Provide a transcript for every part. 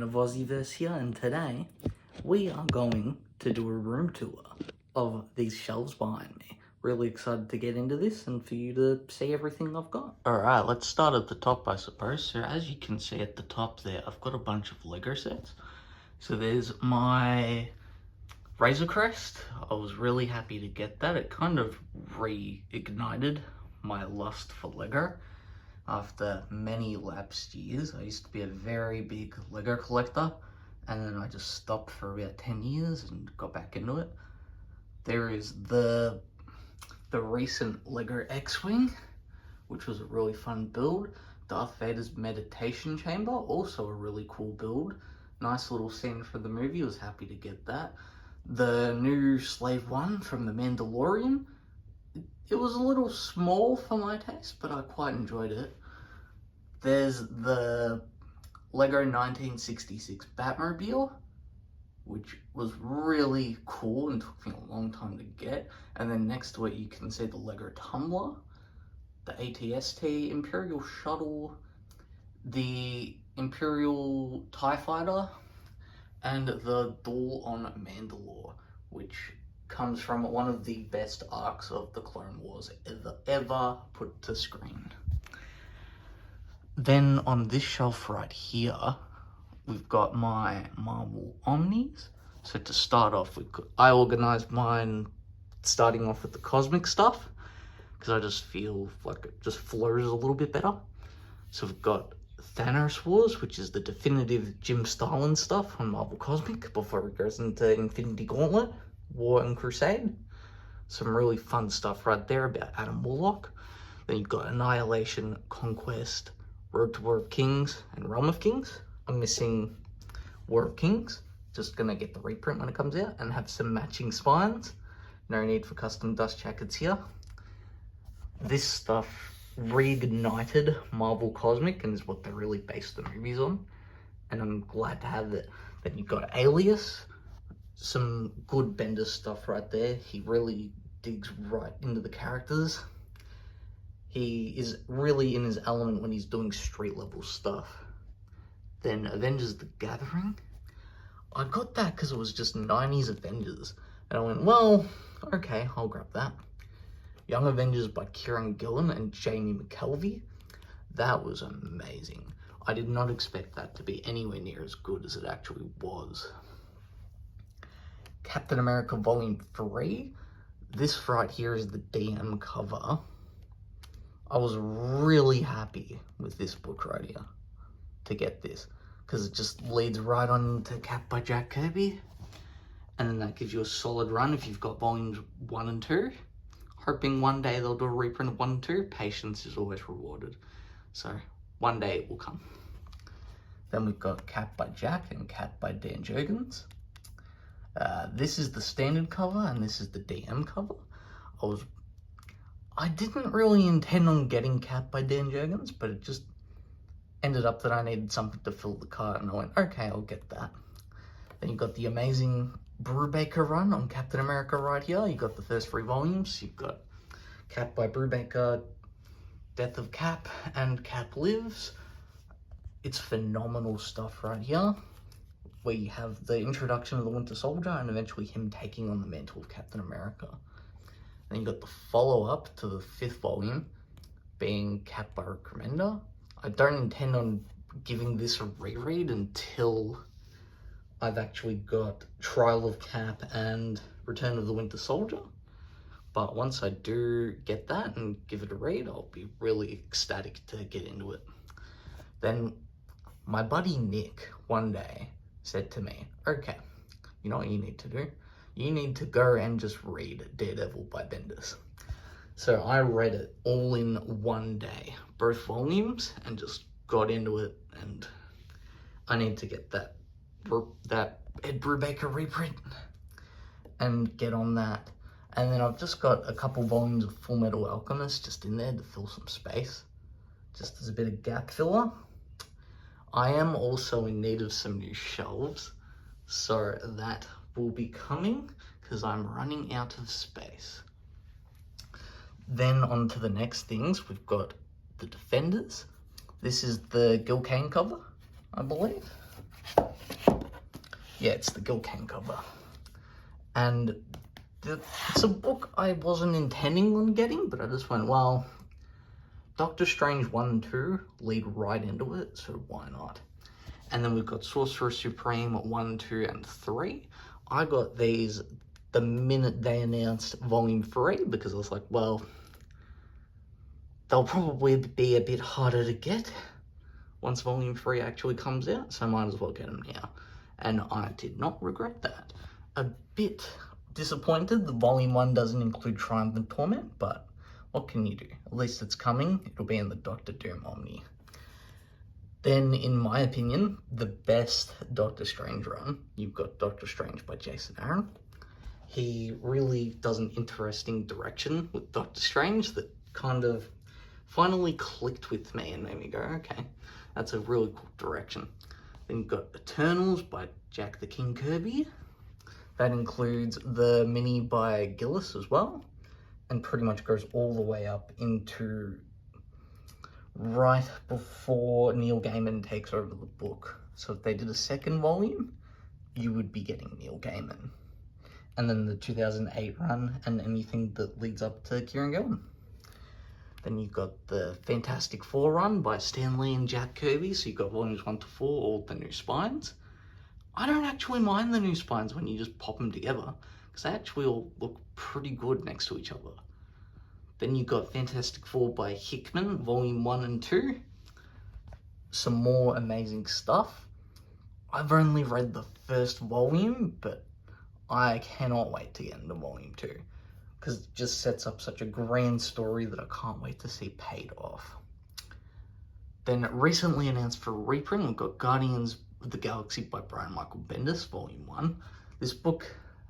Ryan of AussieVerse here, and today we are going to do a room tour of these shelves behind me. Really excited to get into this and for you to see everything I've got. Alright, let's start at the top, I suppose. So as you can see at the top there, I've got a bunch of Lego sets. So there's my Razor Crest. I was really happy to get that. It kind of reignited my lust for Lego. After many lapsed years, I used to be a very big Lego collector, and then I just stopped for about 10 years and got back into it. There is the recent Lego X-Wing, which was a really fun build. Darth Vader's meditation chamber, also a really cool build. Nice little scene for the movie, was happy to get that. The new Slave One from The Mandalorian. It was a little small for my taste, but I quite enjoyed it. There's the Lego 1966 Batmobile, which was really cool and took me a long time to get. And then next to it you can see the Lego Tumbler, the ATST Imperial Shuttle, the Imperial TIE Fighter, and the Duel on Mandalore, which comes from one of the best arcs of the Clone Wars ever put to screen. Then on this shelf right here, we've got my Marvel Omnis. So to start off, I organised mine starting off with the cosmic stuff, because I just feel like it just flows a little bit better. So we've got Thanos Wars, which is the definitive Jim Starlin stuff on Marvel Cosmic before it goes into Infinity Gauntlet, War and Crusade. Some really fun stuff right there about Adam Warlock. Then you've got Annihilation, Conquest, Road to War of Kings, and Realm of Kings. I'm missing War of Kings. Just gonna get the reprint when it comes out and have some matching spines. No need for custom dust jackets here. This stuff reignited Marvel Cosmic and is what they really based the movies on, and I'm glad to have it. Then you've got Alias, some good Bendis stuff right there. He really digs right into the characters. He is really in his element when he's doing street level stuff. Then Avengers the Gathering. I got that because it was just 90s Avengers, and I went, well, okay, I'll grab that. Young Avengers by Kieran Gillen and Jamie McKelvey. That was amazing. I did not expect that to be anywhere near as good as it actually was. Captain America Volume 3. This right here is the DM cover. I was really happy with this book right here to get this, because it just leads right on into Cap by Jack Kirby. And then that gives you a solid run if you've got volumes 1 and 2. Hoping one day they'll do a reprint of 1 and 2. Patience is always rewarded. So one day it will come. Then we've got Cap by Jack and Cap by Dan Jurgens. This is the standard cover and this is the DM cover. I didn't really intend on getting Cap by Dan Jurgens, but it just ended up that I needed something to fill the cart, and I went, okay, I'll get that. Then you've got the amazing Brubaker run on Captain America right here. You've got the first 3 volumes. You've got Cap by Brubaker, Death of Cap, and Cap Lives. It's phenomenal stuff right here. We have the introduction of the Winter Soldier and eventually him taking on the mantle of Captain America. Then you've got the follow-up to the 5th volume being Cap by Rick Remender. I don't intend on giving this a reread until I've actually got Trial of Cap and Return of the Winter Soldier. But once I do get that and give it a read, I'll be really ecstatic to get into it. Then my buddy Nick one day said to me, okay, you know what you need to do? You need to go and just read Daredevil by Bendis. So I read it all in one day, both volumes, and just got into it, and I need to get that Ed Brubaker reprint and get on that. And then I've just got a couple volumes of Full Metal Alchemist just in there to fill some space, just as a bit of gap filler. I am also in need of some new shelves, so that will be coming because I'm running out of space. Then on to the next things, we've got the Defenders. This is the Gil Kane cover, I believe. Yeah, it's the Gil Kane cover. And it's a book I wasn't intending on getting, but I just went, well, Doctor Strange 1 and 2 lead right into it, so why not? And then we've got Sorcerer Supreme 1, 2, and 3. I got these the minute they announced Volume 3, because I was like, well, they'll probably be a bit harder to get once Volume 3 actually comes out, so I might as well get them now. And I did not regret that. A bit disappointed that Volume 1 doesn't include Triumph and Torment, but what can you do? At least it's coming. It'll be in the Doctor Doom Omni. Then, in my opinion, the best Doctor Strange run, you've got Doctor Strange by Jason Aaron. He really does an interesting direction with Doctor Strange that kind of finally clicked with me and made me go, okay, that's a really cool direction. Then you've got Eternals by Jack the King Kirby. That includes the mini by Gillis as well, and pretty much goes all the way up into right before Neil Gaiman takes over the book. So if they did a second volume, you would be getting Neil Gaiman. And then the 2008 run and anything that leads up to Kieran Gillen. Then you've got the Fantastic Four run by Stan Lee and Jack Kirby. So you've got volumes 1 to 4, all the new spines. I don't actually mind the new spines when you just pop them together, because they actually all look pretty good next to each other. Then you've got Fantastic Four by Hickman, Volume 1 and 2. Some more amazing stuff. I've only read the first volume, but I cannot wait to get into Volume 2, because it just sets up such a grand story that I can't wait to see paid off. Then recently announced for reprint, we've got Guardians of the Galaxy by Brian Michael Bendis, Volume 1. This book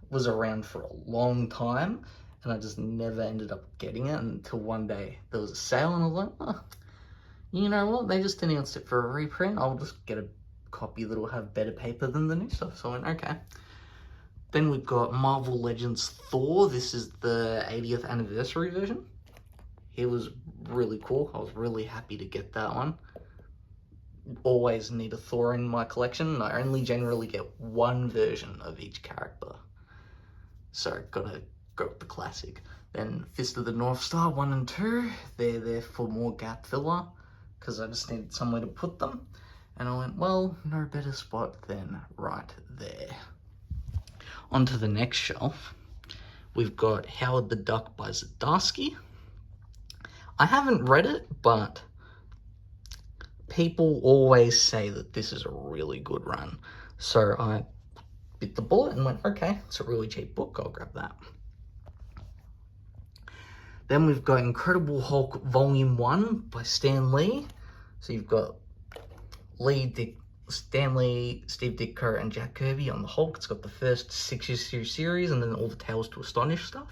was around for a long time, and I just never ended up getting it until one day there was a sale, and I was like, oh, you know what, they just announced it for a reprint, I'll just get a copy that'll have better paper than the new stuff. So I went, okay. Then we've got Marvel Legends Thor. This is the 80th anniversary version. It was really cool. I was really happy to get that one. Always need a Thor in my collection. I only generally get one version of each character, so gotta go with the classic. Then Fist of the North Star 1 and 2. They're there for more gap filler, because I just needed somewhere to put them. And I went, well, no better spot than right there. Onto the next shelf, we've got Howard the Duck by Zdarsky. I haven't read it, but people always say that this is a really good run. So I bit the bullet and went, okay, it's a really cheap book, I'll grab that. Then we've got Incredible Hulk Volume 1 by Stan Lee. So you've got Stan Lee, Steve Ditko, and Jack Kirby on the Hulk. It's got the first 6-issue series and then all the Tales to Astonish stuff.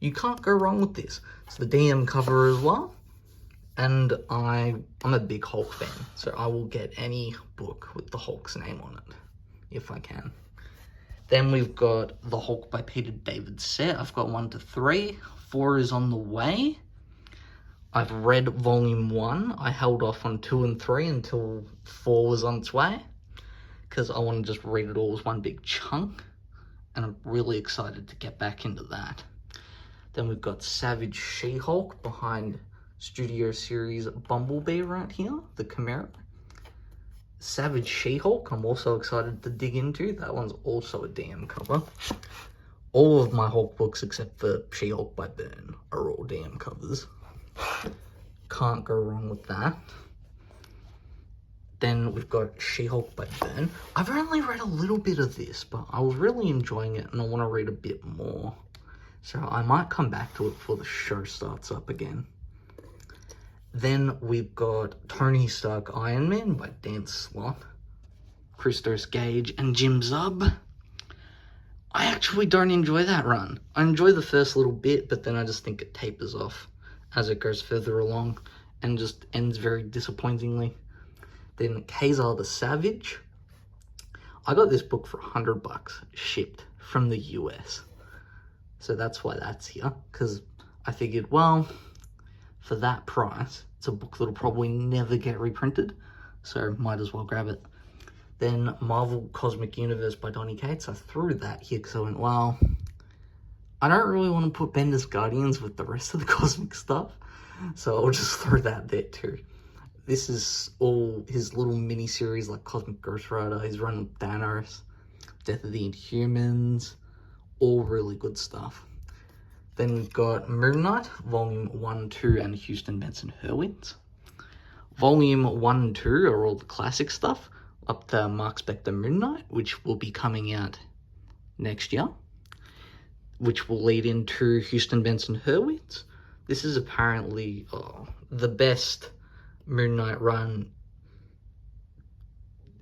You can't go wrong with this. It's the DM cover as well. And I'm a big Hulk fan, so I will get any book with the Hulk's name on it, if I can. Then we've got The Hulk by Peter David set. I've got 1 to 3. 4 is on the way. I've read Volume 1. I held off on 2 and 3 until 4 was on its way, because I want to just read it all as one big chunk, and I'm really excited to get back into that. Then we've got Savage She-Hulk behind Studio Series Bumblebee right here, the Chimera. Savage She-Hulk, I'm also excited to dig into. That one's also a DM cover. All of my Hulk books except for She-Hulk by Byrne are all DM covers. Can't go wrong with that. Then we've got She-Hulk by Byrne. I've only read a little bit of this, but I was really enjoying it and I want to read a bit more. So I might come back to it before the show starts up again. Then we've got Tony Stark Iron Man by Dan Slott, Christos Gage, and Jim Zub. I actually don't enjoy that run. I enjoy the first little bit, but then I just think it tapers off as it goes further along and just ends very disappointingly. Then Kazar the Savage. I got this book for $100 shipped from the US. So that's why that's here, because I figured, well, for that price, it's a book that'll probably never get reprinted, so might as well grab it. Then Marvel Cosmic Universe by Donny Cates. I threw that here because I went, well, I don't really want to put Bendis Guardians with the rest of the cosmic stuff, so I'll just throw that there too. This is all his little mini-series like Cosmic Ghost Rider, his run with Thanos, Death of the Inhumans, all really good stuff. Then we've got Moon Knight, Volume 1, 2, and Houston Benson Hurwitz. Volume 1 and 2 are all the classic stuff, up to Mark Spector Moon Knight, which will be coming out next year, which will lead into Houston Benson Hurwitz. This is apparently the best Moon Knight run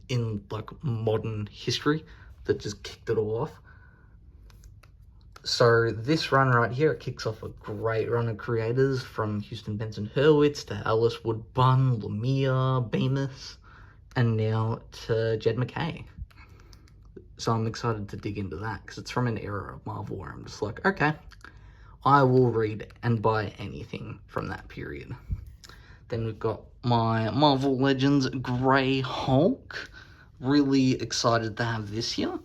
in like modern history that just kicked it all off. So this run right here, it kicks off a great run of creators from Houston Benson Hurwitz to Alice Wood Bunn, Lemire, Bemis, and now to Jed MacKay. So I'm excited to dig into that because it's from an era of Marvel where I'm just like, okay, I will read and buy anything from that period. Then we've got my Marvel Legends Grey Hulk. Really excited to have this here.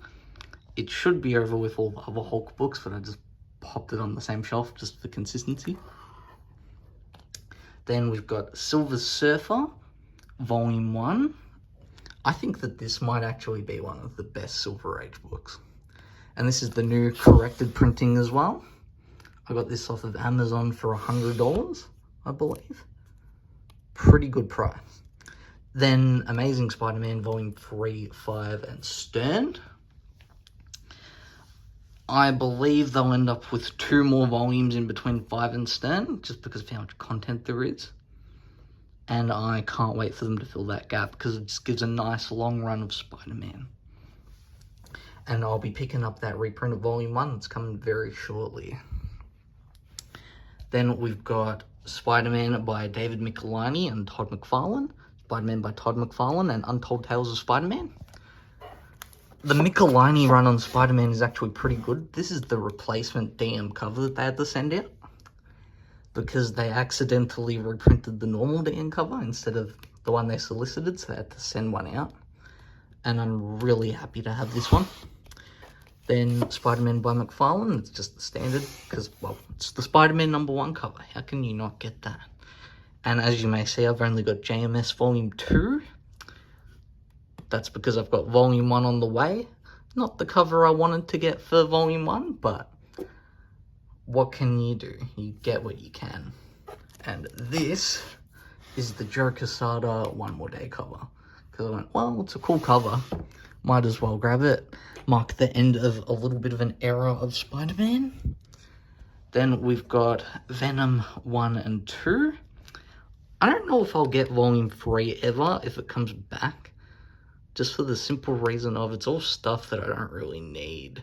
It should be over with all the other Hulk books, but I just popped it on the same shelf just for consistency. Then we've got Silver Surfer, Volume 1. I think that this might actually be one of the best Silver Age books. And this is the new corrected printing as well. I got this off of Amazon for $100, I believe. Pretty good price. Then Amazing Spider-Man Volume 3, 5, and Stern. I believe they'll end up with 2 more volumes in between 5 and Stern, just because of how much content there is. And I can't wait for them to fill that gap, because it just gives a nice long run of Spider-Man. And I'll be picking up that reprint of Volume 1 that's coming very shortly. Then we've got Spider-Man by David Michelani and Todd McFarlane. Spider-Man by Todd McFarlane and Untold Tales of Spider-Man. The Michelani run on Spider-Man is actually pretty good. This is the replacement DM cover that they had to send out, because they accidentally reprinted the normal DM cover instead of the one they solicited, so they had to send one out. And I'm really happy to have this one. Then Spider-Man by McFarlane, it's just the standard, because, well, it's the Spider-Man #1 cover. How can you not get that? And as you may see, I've only got JMS Volume 2. That's because I've got Volume 1 on the way. Not the cover I wanted to get for Volume 1, but what can you do? You get what you can. And this is the Joe Quesada One More Day cover. Because I went, well, it's a cool cover. Might as well grab it. Mark the end of a little bit of an era of Spider-Man. Then we've got Venom 1 and 2. I don't know if I'll get Volume 3 ever if it comes back. Just for the simple reason of it's all stuff that I don't really need.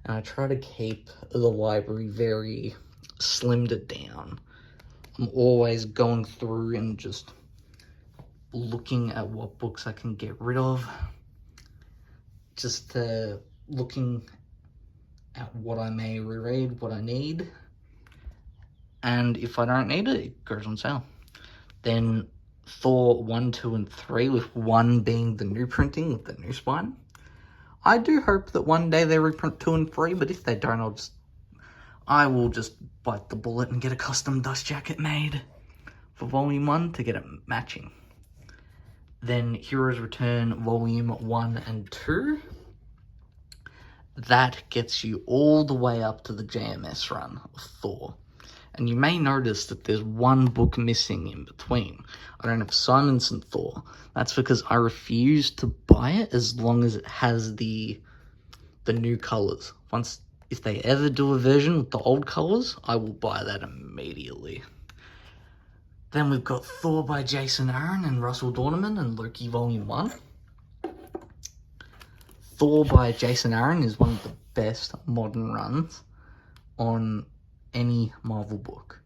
And I try to keep the library very slimmed down. I'm always going through and just looking at what books I can get rid of. Just looking at what I may reread, what I need. And if I don't need it, it goes on sale. Then Thor 1, 2, and 3, with 1 being the new printing with the new spine. I do hope that one day they reprint 2 and 3, but if they don't, I will just bite the bullet and get a custom dust jacket made for Volume 1 to get it matching. Then Heroes Return Volume 1 and 2. That gets you all the way up to the JMS run of Thor. And you may notice that there's 1 book missing in between. I don't have Simonson Thor. That's because I refuse to buy it as long as it has the new colours. If they ever do a version with the old colours, I will buy that immediately. Then we've got Thor by Jason Aaron and Russell Dorniman and Loki Volume 1. Thor by Jason Aaron is one of the best modern runs on any Marvel book.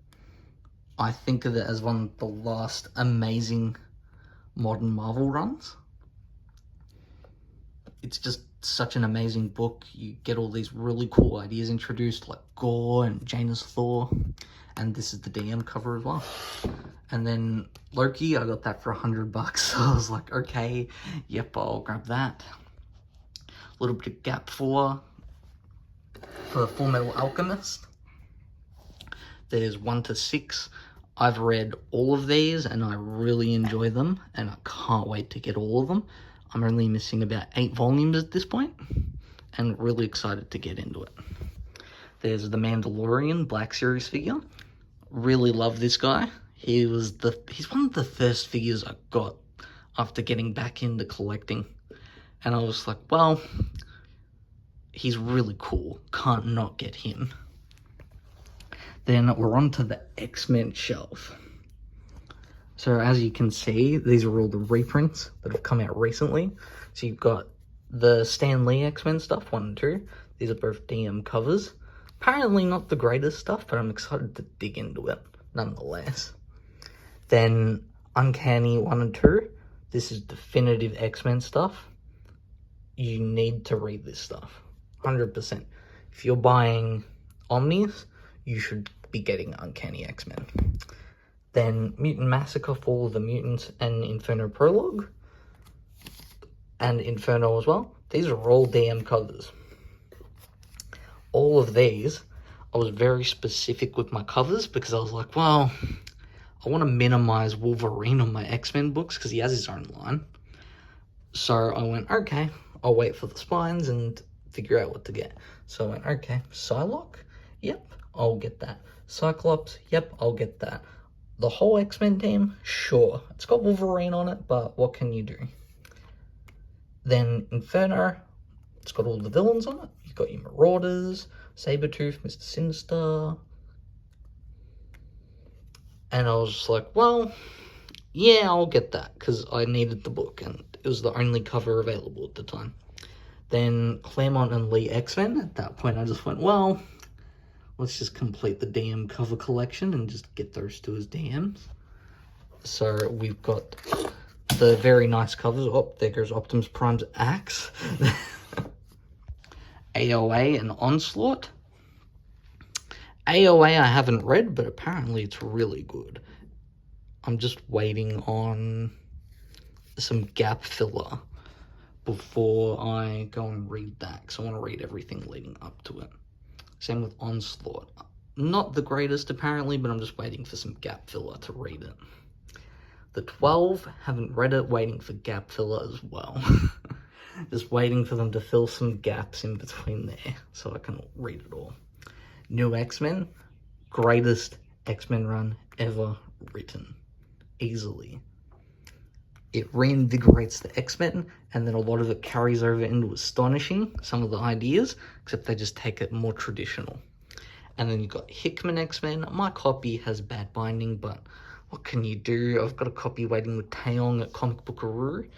I think of it as one of the last amazing modern Marvel runs. It's just such an amazing book. You get all these really cool ideas introduced, like Gore and Janus Thor, and this is the DM cover as well. And then Loki, I got that for $100, so I was like, okay, yep, I'll grab that. A little bit of gap for Full Metal Alchemist. There's 1 to 6. I've read all of these and I really enjoy them, and I can't wait to get all of them. I'm only missing about 8 volumes at this point, and really excited to get into it. There's the Mandalorian Black Series figure. Really love this guy. He's one of the first figures I got after getting back into collecting, and I was like, well, he's really cool. Can't not get him. Then we're on to the X-Men shelf. So as you can see, these are all the reprints that have come out recently. So you've got the Stan Lee X-Men stuff, 1 and 2. These are both DM covers. Apparently not the greatest stuff, but I'm excited to dig into it nonetheless. Then Uncanny 1 and 2. This is definitive X-Men stuff. You need to read this stuff, 100%. If you're buying Omnis, you should be getting Uncanny X-Men. Then Mutant Massacre, Fall of the Mutants, and Inferno Prologue. And Inferno as well. These are all DM covers. All of these, I was very specific with my covers because I was like, well, I want to minimize Wolverine on my X-Men books because he has his own line. So I went, okay, I'll wait for the spines and figure out what to get. So I went, okay, Psylocke? Yep, I'll get that. Cyclops? Yep, I'll get that. The whole X-Men team? Sure. It's got Wolverine on it, but what can you do? Then Inferno, it's got all the villains on it. You've got your Marauders, Sabretooth, Mr. Sinister. And I was just like, well, yeah, I'll get that, because I needed the book, and it was the only cover available at the time. Then Claremont and Lee X-Men. At that point, I just went, well, let's just complete the DM cover collection and just get those 2 as DMs. So we've got the very nice covers. Oh, there goes Optimus Prime's axe. AOA and Onslaught. AOA I haven't read, but apparently it's really good. I'm just waiting on some gap filler before I go and read that, because I want to read everything leading up to it. Same with Onslaught. Not the greatest apparently, but I'm just waiting for some gap filler to read it. The 12, haven't read it, waiting for gap filler as well. Just waiting for them to fill some gaps in between there so I can read it all. New X-Men, greatest X-Men run ever written. Easily. It reinvigorates the X-Men, and then a lot of it carries over into Astonishing, some of the ideas, except they just take it more traditional. And then you've got Hickman X-Men. My copy has bad binding, but what can you do? I've got a copy waiting with Taeyong at Comic Bookaroo,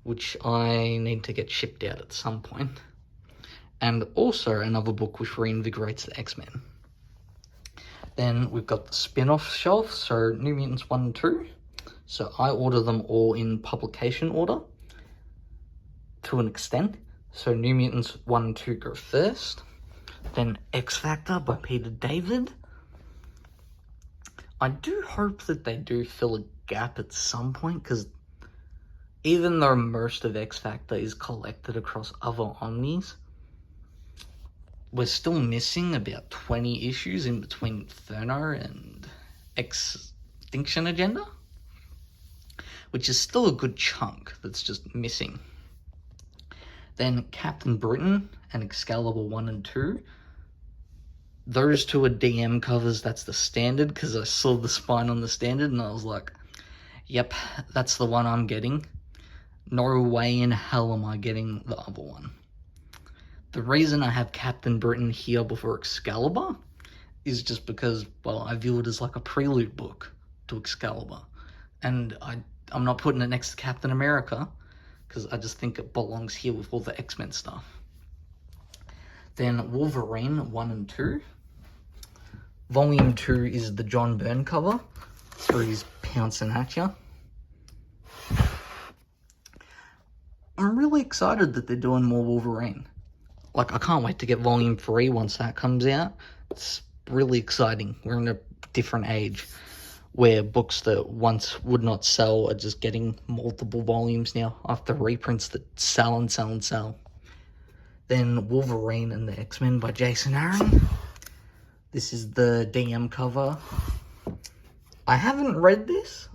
which I need to get shipped out at some point. And also another book which reinvigorates the X-Men. Then we've got the spin-off shelf, so New Mutants 1 and 2. So I order them all in publication order to an extent. So New Mutants 1 and 2 go first. Then X Factor by Peter David. I do hope that they do fill a gap at some point, because even though most of X Factor is collected across other Omnis, we're still missing about 20 issues in between Inferno and Extinction Agenda, which is still a good chunk that's just missing. Then Captain Britain and Excalibur 1 and 2. Those 2 are DM covers, that's the standard, because I saw the spine on the standard and I was like, yep, that's the one I'm getting. No way in hell am I getting the other one. The reason I have Captain Britain here before Excalibur is just because, well, I view it as like a prelude book to Excalibur. And I'm not putting it next to Captain America, because I just think it belongs here with all the X-Men stuff. Then Wolverine 1 and 2. Volume 2 is the John Byrne cover, where he's pouncing at you. I'm I'm really excited that they're doing more Wolverine. Like, I can't wait to get Volume 3 once that comes out. It's really exciting. We're in a different age where books that once would not sell are just getting multiple volumes now after reprints that sell and sell and sell. Then Wolverine and the X-Men by Jason Aaron. This is the DM cover. I haven't read this,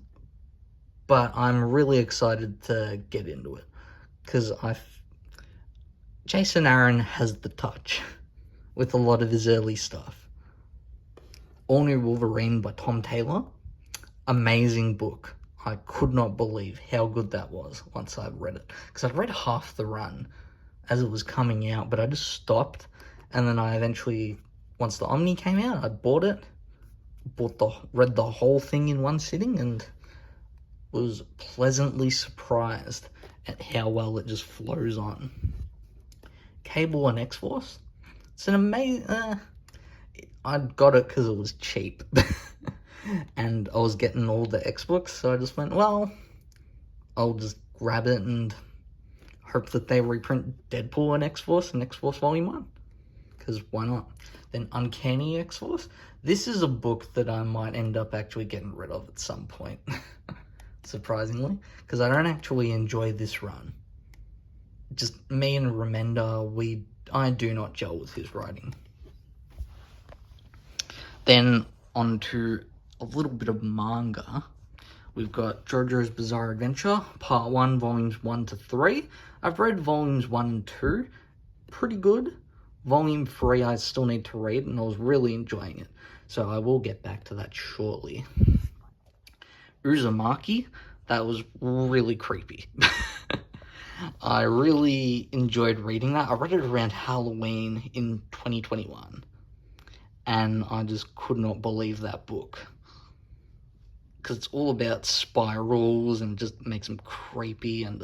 but I'm really excited to get into it because Jason Aaron has the touch with a lot of his early stuff. All New Wolverine by Tom Taylor. Amazing book. I could not believe how good that was once I'd read it. Because I'd read half the run as it was coming out, but I just stopped. And then I eventually, once the Omni came out, I bought it. Read the whole thing in one sitting and was pleasantly surprised at how well it just flows on. Cable and X-Force. It's an amazing... I got it because it was cheap. And I was getting all the X-Books, so I just went, well, I'll just grab it and hope that they reprint Deadpool and X-Force Volume 1. Because why not? Then Uncanny X-Force. This is a book that I might end up actually getting rid of at some point. Surprisingly. Because I don't actually enjoy this run. Just me and Remender, I do not gel with his writing. Then on to a little bit of manga. We've got Giorgio's Bizarre Adventure, Part 1, Volumes 1 to 3. I've read Volumes 1 and 2. Pretty good. Volume 3 I still need to read, and I was really enjoying it. So I will get back to that shortly. Uzumaki, that was really creepy. I really enjoyed reading that. I read it around Halloween in 2021. And I just could not believe that book. Because it's all about spirals and just makes them creepy and,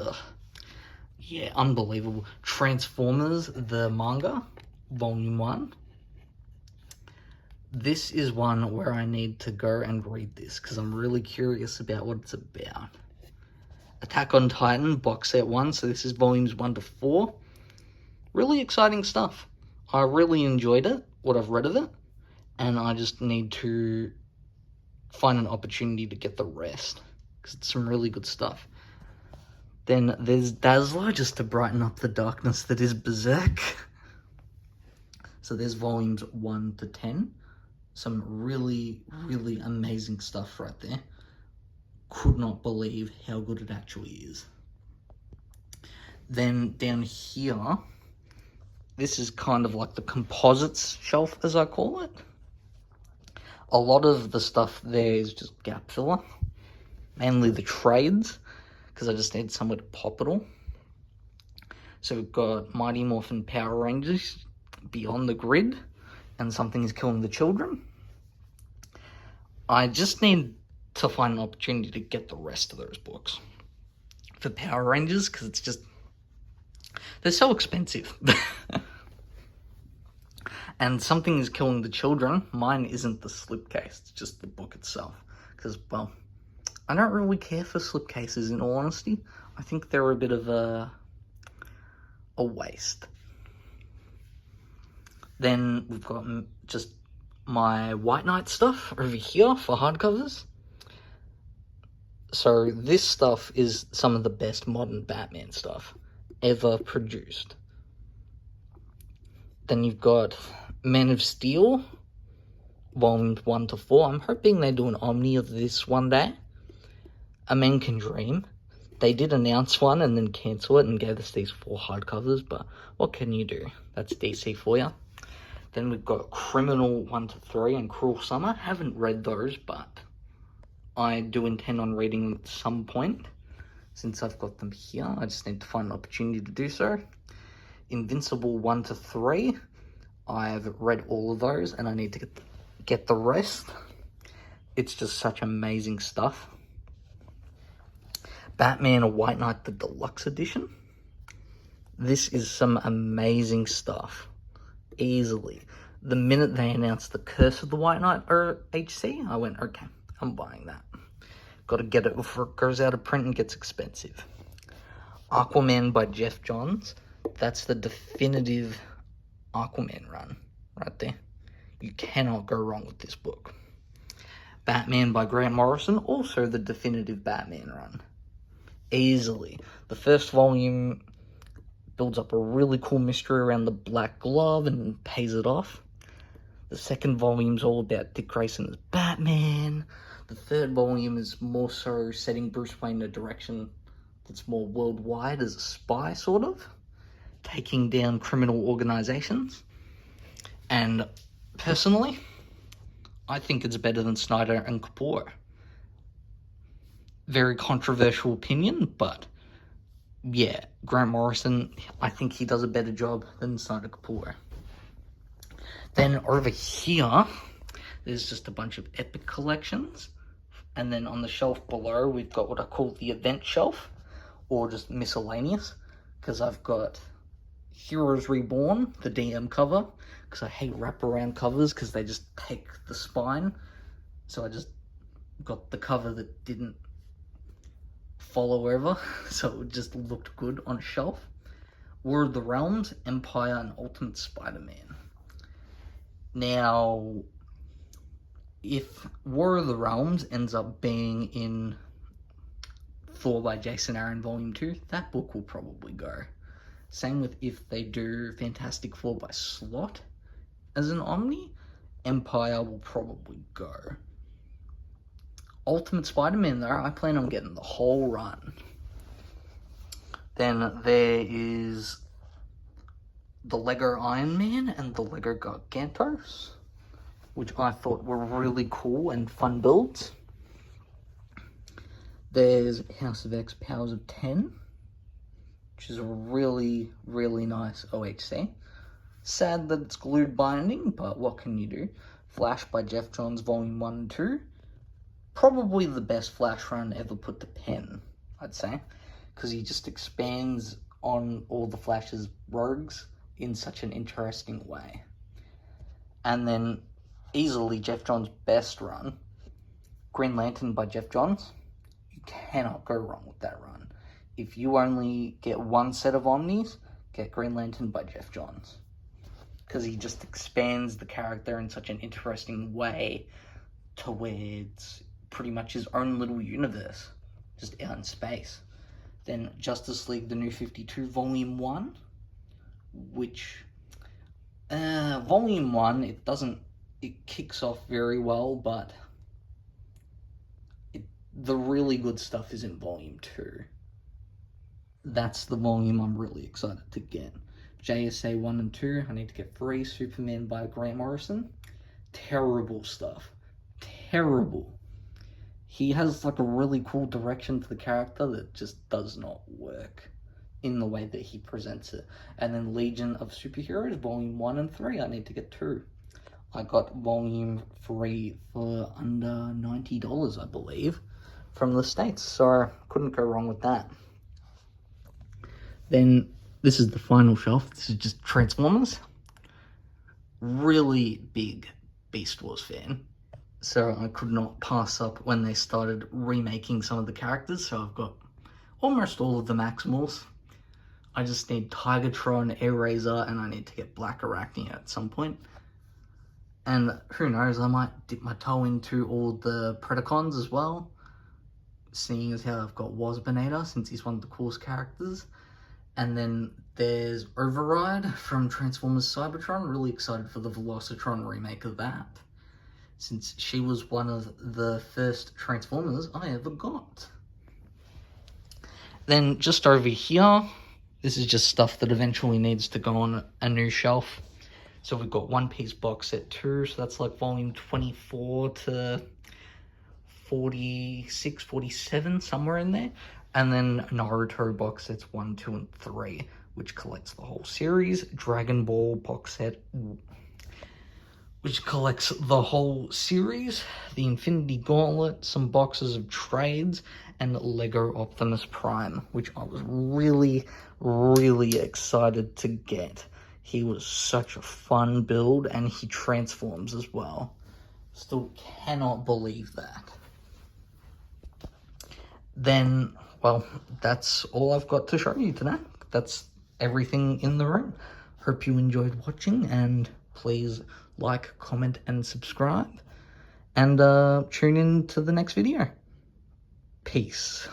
yeah, unbelievable. Transformers, the manga, Volume 1. This is one where I need to go and read this because I'm really curious about what it's about. Attack on Titan, box set 1, so this is Volumes 1 to 4. Really exciting stuff. I really enjoyed it, what I've read of it. And I just need to find an opportunity to get the rest. Because it's some really good stuff. Then there's Dazzler, just to brighten up the darkness that is Berserk. So there's Volumes 1 to 10. Some really, really amazing stuff right there. Could not believe how good it actually is. Then down here, this is kind of like the composites shelf, as I call it. A lot of the stuff there is just gap filler. Mainly the trades, because I just need somewhere to pop it all. So we've got Mighty Morphin Power Rangers, Beyond the Grid, and Something is Killing the Children. I just need to find an opportunity to get the rest of those books. For Power Rangers, because it's just... they're so expensive. And Something is Killing the Children. Mine isn't the slipcase, it's just the book itself. Because, well, I don't really care for slipcases, in all honesty. I think they're a bit of a waste. Then we've got just my White Knight stuff over here for hardcovers. So this stuff is some of the best modern Batman stuff ever produced. Then you've got Man of Steel, Volumes 1 to 4. I'm hoping they do an Omni of this one day. A Man Can Dream. They did announce one and then cancel it and gave us these 4 hardcovers, but what can you do? That's DC for you. Then we've got Criminal 1 to 3 and Cruel Summer. Haven't read those, but I do intend on reading them at some point. Since I've got them here, I just need to find an opportunity to do so. Invincible 1 to 3. I've read all of those and I need to get the rest. It's just such amazing stuff. Batman White Knight, the Deluxe Edition. This is some amazing stuff. Easily. The minute they announced the Curse of the White Knight or HC, I went, okay, I'm buying that. Got to get it before it goes out of print and gets expensive. Aquaman by Jeff Johns. That's the definitive Aquaman run right there. You cannot go wrong with this book. Batman by Grant Morrison, also the definitive Batman run. Easily. The first volume builds up a really cool mystery around the Black Glove and pays it off. The second volume's all about Dick Grayson as Batman. The third volume is more so setting Bruce Wayne in a direction that's more worldwide as a spy, sort of. Taking down criminal organizations. And personally, I think it's better than Snyder and Kapoor. Very controversial opinion, but yeah, Grant Morrison, I think he does a better job than Snyder Kapoor. Then over here, there's just a bunch of epic collections. And then on the shelf below, we've got what I call the event shelf, or just miscellaneous, because I've got Heroes Reborn, the DM cover, because I hate wraparound covers because they just take the spine. So I just got the cover that didn't follow over, so it just looked good on a shelf. War of the Realms, Empire, and Ultimate Spider-Man. Now, if War of the Realms ends up being in Thor by Jason Aaron Volume 2, that book will probably go. Same with if they do Fantastic Four by Slott as an Omni, Empire will probably go. Ultimate Spider-Man, though, I plan on getting the whole run. Then there is the Lego Iron Man and the Lego Gargantos, which I thought were really cool and fun builds. There's House of X Powers of 10, which is a really, really nice OHC. Sad that it's glued binding, but what can you do? Flash by Jeff Johns, Volume 1 and 2. Probably the best Flash run ever put to pen, I'd say. Because he just expands on all the Flash's rogues in such an interesting way. And then, easily Jeff Johns' best run, Green Lantern by Jeff Johns. You cannot go wrong with that run. If you only get one set of Omnis, get Green Lantern by Jeff Johns. Because he just expands the character in such an interesting way to where it's pretty much his own little universe, just out in space. Then Justice League The New 52 Volume 1, which, Volume 1, it kicks off very well, but the really good stuff is in Volume 2. That's the volume I'm really excited to get. JSA 1 and 2, I need to get 3. Superman by Grant Morrison. Terrible stuff. Terrible. He has like a really cool direction to the character that just does not work in the way that he presents it. And then Legion of Superheroes, Volume 1 and 3, I need to get 2. I got Volume 3 for under $90, I believe, from the States, so couldn't go wrong with that. Then, this is the final shelf. This is just Transformers. Really big Beast Wars fan. So I could not pass up when they started remaking some of the characters. So I've got almost all of the Maximals. I just need Tigatron, Airraiser, and I need to get Black Arachnia at some point. And who knows, I might dip my toe into all the Predacons as well. Seeing as how I've got Waspinator, since he's one of the coolest characters. And then there's Override from Transformers Cybertron. Really excited for the Velocitron remake of that, since she was one of the first Transformers I ever got. Then just over here, this is just stuff that eventually needs to go on a new shelf. So we've got One Piece box set 2, so that's like volume 24 to 46, 47, somewhere in there. And then Naruto box sets 1, 2, and 3, which collects the whole series. Dragon Ball box set, which collects the whole series. The Infinity Gauntlet, some boxes of trades, and Lego Optimus Prime, which I was really, really excited to get. He was such a fun build, and he transforms as well. Still cannot believe that. Then well, that's all I've got to show you today. That's everything in the room. Hope you enjoyed watching, and please like, comment, and subscribe. And tune in to the next video. Peace.